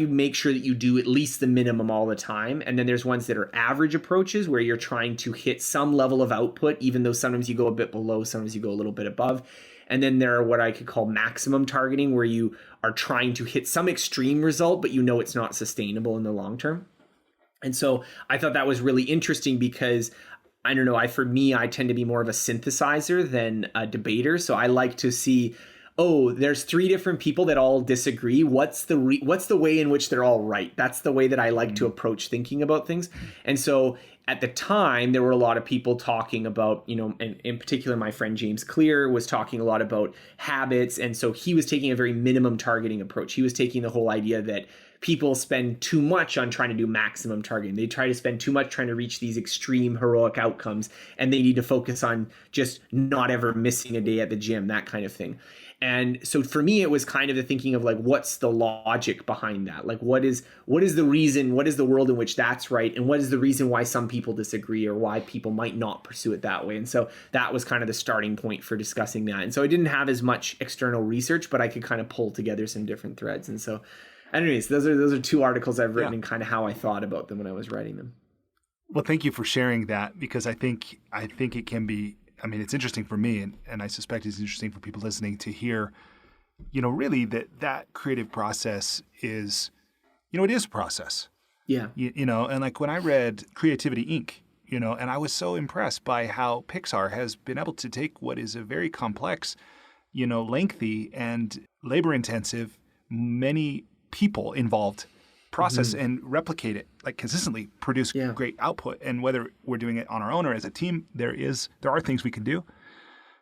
[SPEAKER 1] make sure that you do at least the minimum all the time? And then there's ones that are average approaches where you're trying to hit some level of output, even though sometimes you go a bit below, sometimes you go a little bit above. And then there are what I could call maximum targeting, where you are trying to hit some extreme result, but it's not sustainable in the long term. And so I thought that was really interesting because I don't know, for me, I tend to be more of a synthesizer than a debater. So I like to see, there's three different people that all disagree. What's the way in which they're all right? That's the way that I like to approach thinking about things. And so at the time, there were a lot of people talking about, and in particular, my friend James Clear was talking a lot about habits. And so he was taking a very minimum targeting approach. He was taking the whole idea that people spend too much on trying to do maximum targeting. They try to spend too much trying to reach these extreme heroic outcomes, and they need to focus on just not ever missing a day at the gym, that kind of thing. And so for me, it was kind of the thinking of like, what's the logic behind that? Like, what is the reason, what is the world in which that's right? And what is the reason why some people disagree or why people might not pursue it that way? And so that was kind of the starting point for discussing that. And so I didn't have as much external research, but I could kind of pull together some different threads. And so anyways, those are two articles I've written and kind of how I thought about them when I was writing them.
[SPEAKER 2] Well, thank you for sharing that, because I think it can be, it's interesting for me, and I suspect it's interesting for people listening to hear, really that creative process is, it is a process.
[SPEAKER 1] Yeah.
[SPEAKER 2] And like when I read Creativity Inc., and I was so impressed by how Pixar has been able to take what is a very complex, lengthy and labor-intensive, many people involved process and replicate it, like consistently produce great output. And whether we're doing it on our own or as a team, there are things we can do.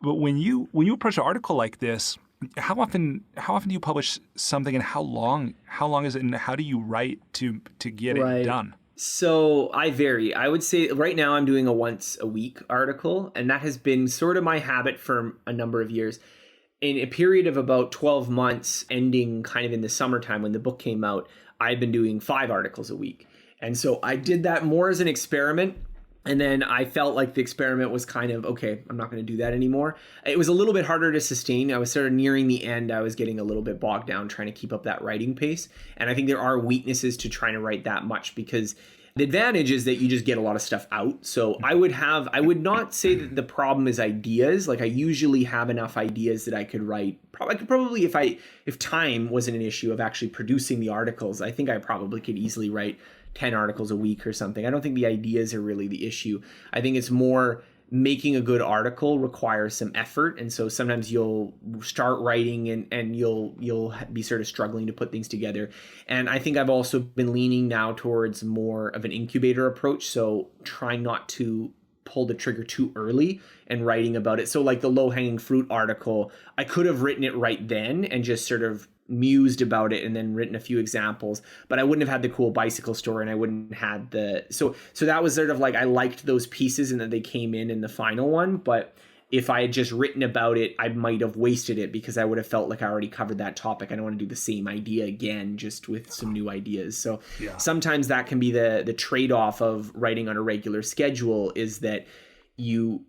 [SPEAKER 2] But when you approach an article like this, how often do you publish something, and how long is it, and how do you write to get it done?
[SPEAKER 1] So I vary. I would say right now I'm doing a once a week article, and that has been sort of my habit for a number of years. In a period of about 12 months, ending kind of in the summertime when the book came out, I've been doing 5 articles a week. And so I did that more as an experiment. And then I felt like the experiment was kind of, okay, I'm not going to do that anymore. It was a little bit harder to sustain. I was sort of nearing the end. I was getting a little bit bogged down trying to keep up that writing pace. And I think there are weaknesses to trying to write that much, because the advantage is that you just get a lot of stuff out. So I would not say that the problem is ideas. Like I usually have enough ideas that I could write. I could probably, if time wasn't an issue of actually producing the articles, I think I probably could easily write 10 articles a week or something. I don't think the ideas are really the issue. I think it's more making a good article requires some effort. And so sometimes you'll start writing and you'll be sort of struggling to put things together. And I think I've also been leaning now towards more of an incubator approach. So trying not to pull the trigger too early and writing about it. So like the low-hanging fruit article, I could have written it right then and just sort of mused about it and then written a few examples, but I wouldn't have had the cool bicycle story and I wouldn't had the so that was sort of like I liked those pieces and that they came in the final one. But if I had just written about it, I might have wasted it because I would have felt like I already covered that topic. I don't want to do the same idea again, just with some new ideas. So sometimes that can be the trade-off of writing on a regular schedule, is that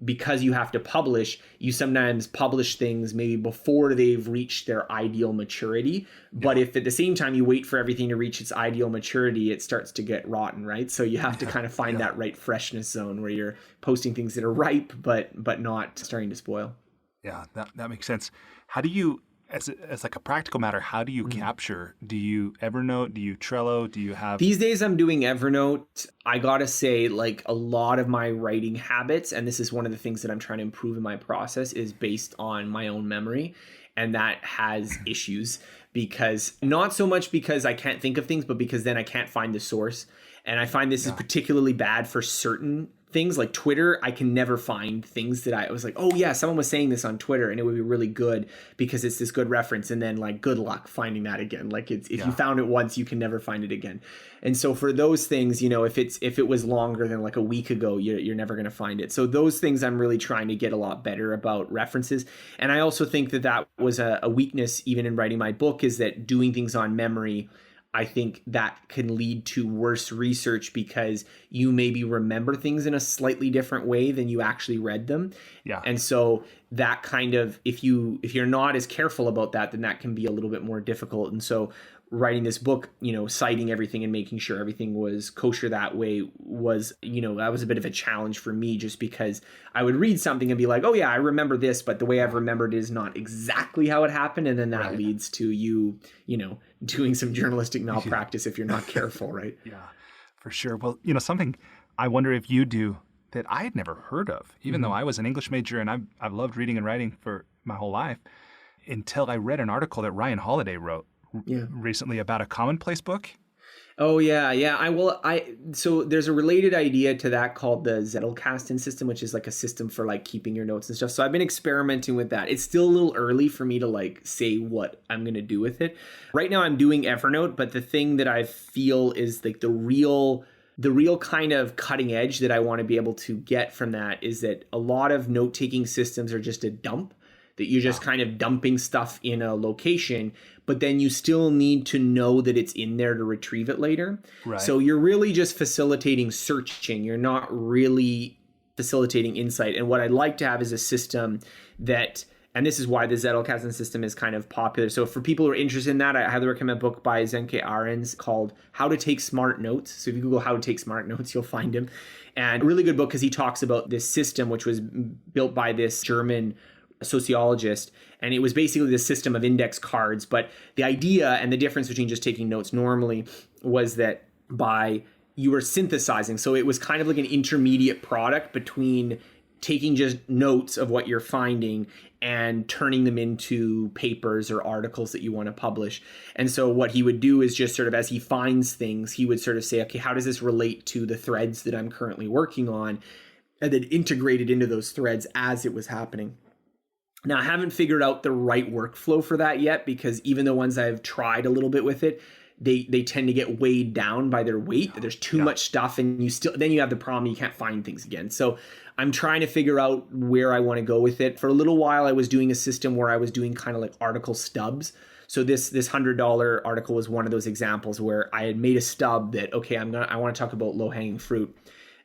[SPEAKER 1] because you have to publish, you sometimes publish things maybe before they've reached their ideal maturity. But if at the same time you wait for everything to reach its ideal maturity, it starts to get rotten, right? So you have to kind of find that right freshness zone where you're posting things that are ripe, but not starting to spoil.
[SPEAKER 2] Yeah, that makes sense. How do you, as like a practical matter, how do you capture? Do you Evernote? Do you Trello? Do you have...
[SPEAKER 1] These days I'm doing Evernote. I gotta say, like, a lot of my writing habits, and this is one of the things that I'm trying to improve in my process, is based on my own memory. And that has issues, because not so much because I can't think of things, but because then I can't find the source. And I find this is particularly bad for certain things like Twitter. I can never find things that I was like, oh yeah, someone was saying this on Twitter and it would be really good because it's this good reference. And then like, good luck finding that again. Like if you found it once, you can never find it again. And so for those things, if it was longer than like a week ago, you're never going to find it. So those things I'm really trying to get a lot better about references. And I also think that was a weakness even in writing my book, is that doing things on memory, I think that can lead to worse research because you maybe remember things in a slightly different way than you actually read them.
[SPEAKER 2] Yeah.
[SPEAKER 1] And so that kind of, if you're not as careful about that, then that can be a little bit more difficult. And so writing this book, citing everything and making sure everything was kosher that way was, that was a bit of a challenge for me, just because I would read something and be like, oh yeah, I remember this, but the way I've remembered is not exactly how it happened. And then that leads to you doing some journalistic malpractice if you're not careful, right?
[SPEAKER 2] Yeah, for sure. Well, something I wonder if you do that I had never heard of, even though I was an English major and I've loved reading and writing for my whole life, until I read an article that Ryan Holiday wrote recently about a commonplace book.
[SPEAKER 1] Oh yeah. So there's a related idea to that called the Zettelkasten system, which is like a system for like keeping your notes and stuff. So I've been experimenting with that. It's still a little early for me to like say what I'm going to do with it. Right now I'm doing Evernote, but the thing that I feel is like the real kind of cutting edge that I want to be able to get from that is that a lot of note-taking systems are just a dump, that you're just kind of dumping stuff in a location, but then you still need to know that it's in there to retrieve it later. Right. So you're really just facilitating searching. You're not really facilitating insight. And what I'd like to have is a system that, and this is why the Zettelkasten system is kind of popular. So for people who are interested in that, I highly recommend a book by Zenke Ahrens called How to Take Smart Notes. So if you Google How to Take Smart Notes, you'll find him. And a really good book because he talks about this system, which was built by this German sociologist, and it was basically the system of index cards. But the idea and the difference between just taking notes normally was that you were synthesizing. So it was kind of like an intermediate product between taking just notes of what you're finding and turning them into papers or articles that you want to publish. And so what he would do is just sort of, as he finds things, he would sort of say, okay, how does this relate to the threads that I'm currently working on? And then integrate it into those threads as it was happening. Now, I haven't figured out the right workflow for that yet, because even the ones I've tried a little bit with it, they tend to get weighed down by their weight. There's too much stuff, and then you have the problem, you can't find things again. So I'm trying to figure out where I want to go with it. For a little while, I was doing a system where I was doing kind of like article stubs. So this $100 article was one of those examples where I had made a stub that, okay, I want to talk about low-hanging fruit.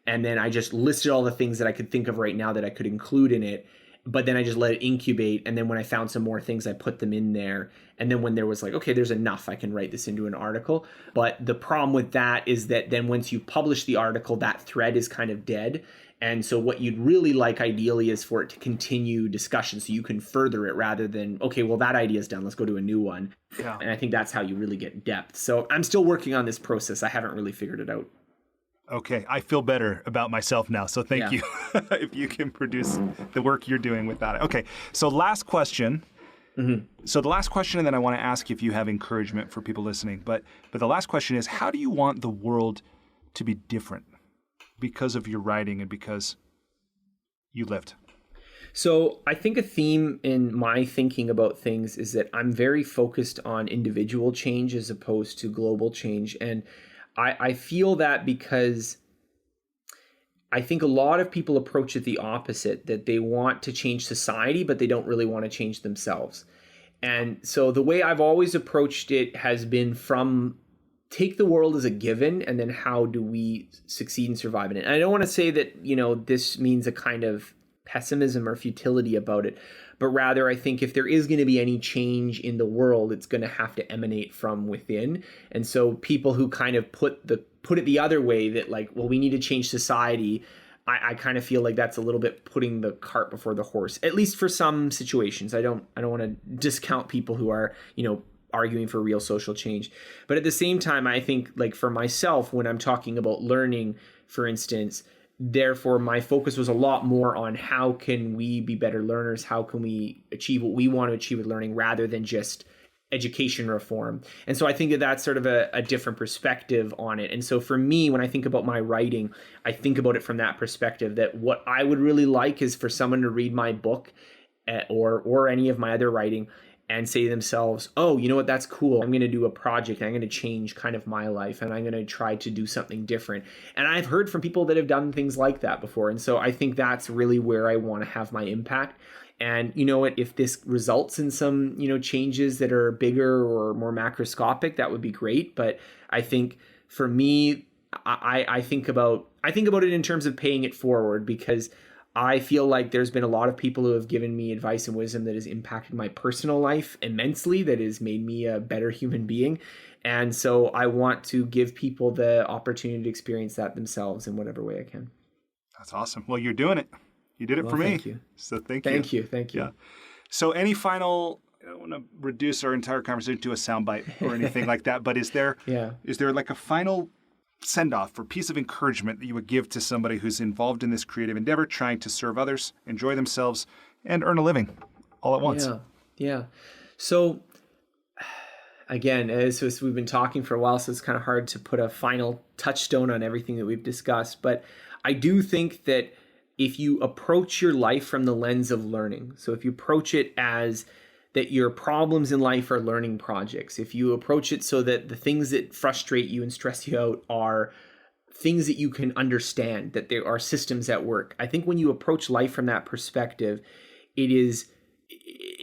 [SPEAKER 1] And then I just listed all the things that I could think of right now that I could include in it. But then I just let it incubate. And then when I found some more things, I put them in there. And then when there was like, okay, there's enough, I can write this into an article. But the problem with that is that then once you publish the article, that thread is kind of dead. And so what you'd really like ideally is for it to continue discussion so you can further it rather than, okay, well, that idea is done, let's go to a new one. Yeah. And I think that's how you really get depth. So I'm still working on this process. I haven't really figured it out.
[SPEAKER 2] Okay, I feel better about myself now. So thank you if you can produce the work you're doing without it. Okay, so last question. So the last question, and then I want to ask if you have encouragement for people listening. But the last question is, how do you want the world to be different because of your writing and because you lived?
[SPEAKER 1] So I think a theme in my thinking about things is that I'm very focused on individual change as opposed to global change. And I feel that because I think a lot of people approach it the opposite, that they want to change society, but they don't really want to change themselves. And so the way I've always approached it has been from take the world as a given, and then how do we succeed and survive in it. And I don't want to say that, this means a kind of pessimism or futility about it, but rather I think if there is going to be any change in the world, it's going to have to emanate from within. And so people who kind of put it the other way, that like, well, we need to change society, I kind of feel like that's a little bit putting the cart before the horse, at least for some situations. I don't want to discount people who are, arguing for real social change. But at the same time, I think like for myself, when I'm talking about learning, for instance, therefore my focus was a lot more on how can we be better learners? How can we achieve what we want to achieve with learning, rather than just education reform. And so I think that that's sort of a different perspective on it. And so for me, when I think about my writing, I think about it from that perspective, that what I would really like is for someone to read my book or any of my other writing and say to themselves, oh, you know what, that's cool. I'm going to do a project. I'm going to change kind of my life, and I'm going to try to do something different. And I've heard from people that have done things like that before. And so I think that's really where I want to have my impact. And you know what, if this results in some, changes that are bigger or more macroscopic, that would be great. But I think for me, I think about it in terms of paying it forward, because I feel like there's been a lot of people who have given me advice and wisdom that has impacted my personal life immensely, that has made me a better human being. And so I want to give people the opportunity to experience that themselves in whatever way I can.
[SPEAKER 2] That's awesome. Well, you're doing it. You did it for me.
[SPEAKER 1] Thank you.
[SPEAKER 2] So thank you.
[SPEAKER 1] Thank you.
[SPEAKER 2] Yeah. So any final, I don't want to reduce our entire conversation to a soundbite or anything like that, but is there like a final send-off or piece of encouragement that you would give to somebody who's involved in this creative endeavor, trying to serve others, enjoy themselves, and earn a living all at once?
[SPEAKER 1] Yeah. So again, as we've been talking for a while, so it's kind of hard to put a final touchstone on everything that we've discussed. But I do think that if you approach your life from the lens of learning, so if you approach it as that your problems in life are learning projects, if you approach it so that the things that frustrate you and stress you out are things that you can understand, that there are systems at work, I think when you approach life from that perspective,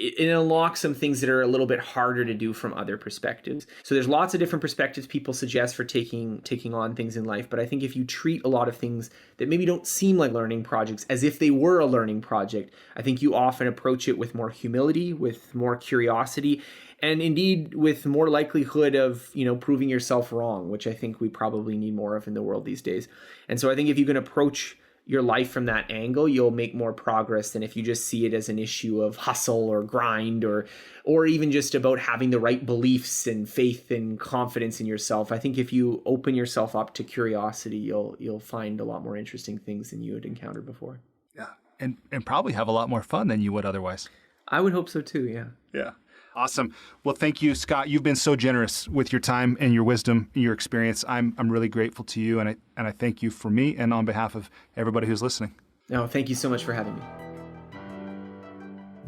[SPEAKER 1] it unlocks some things that are a little bit harder to do from other perspectives. So there's lots of different perspectives people suggest for taking on things in life. But I think if you treat a lot of things that maybe don't seem like learning projects as if they were a learning project, I think you often approach it with more humility, with more curiosity, and indeed with more likelihood of, proving yourself wrong, which I think we probably need more of in the world these days. And so I think if you can approach your life from that angle, you'll make more progress than if you just see it as an issue of hustle or grind or even just about having the right beliefs and faith and confidence in yourself. I think if you open yourself up to curiosity, you'll find a lot more interesting things than you had encountered before.
[SPEAKER 2] Yeah. And probably have a lot more fun than you would otherwise.
[SPEAKER 1] I would hope so too, yeah.
[SPEAKER 2] Yeah. Awesome. Well, thank you, Scott. You've been so generous with your time and your wisdom, your experience. I'm really grateful to you, and I thank you for me and on behalf of everybody who's listening.
[SPEAKER 1] No, thank you so much for having me.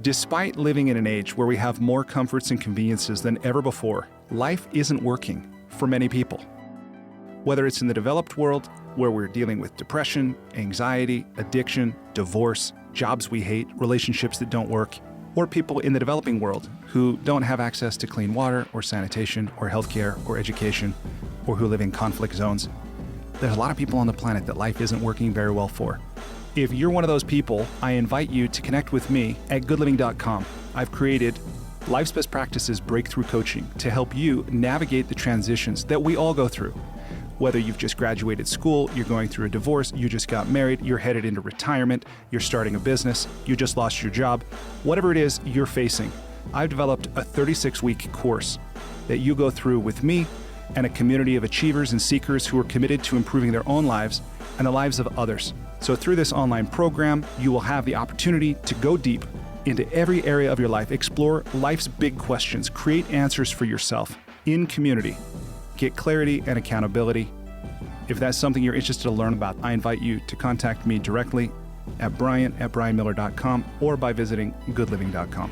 [SPEAKER 2] Despite living in an age where we have more comforts and conveniences than ever before, life isn't working for many people. Whether it's in the developed world, where we're dealing with depression, anxiety, addiction, divorce, jobs we hate, relationships that don't work, or people in the developing world who don't have access to clean water or sanitation or healthcare or education, or who live in conflict zones. There's a lot of people on the planet that life isn't working very well for. If you're one of those people, I invite you to connect with me at goodliving.com. I've created Life's Best Practices Breakthrough Coaching to help you navigate the transitions that we all go through. Whether you've just graduated school, you're going through a divorce, you just got married, you're headed into retirement, you're starting a business, you just lost your job, whatever it is you're facing, I've developed a 36-week course that you go through with me and a community of achievers and seekers who are committed to improving their own lives and the lives of others. So through this online program, you will have the opportunity to go deep into every area of your life, explore life's big questions, create answers for yourself in community, get clarity and accountability. If that's something you're interested to learn about, I invite you to contact me directly at brian@brianmiller.com or by visiting goodliving.com.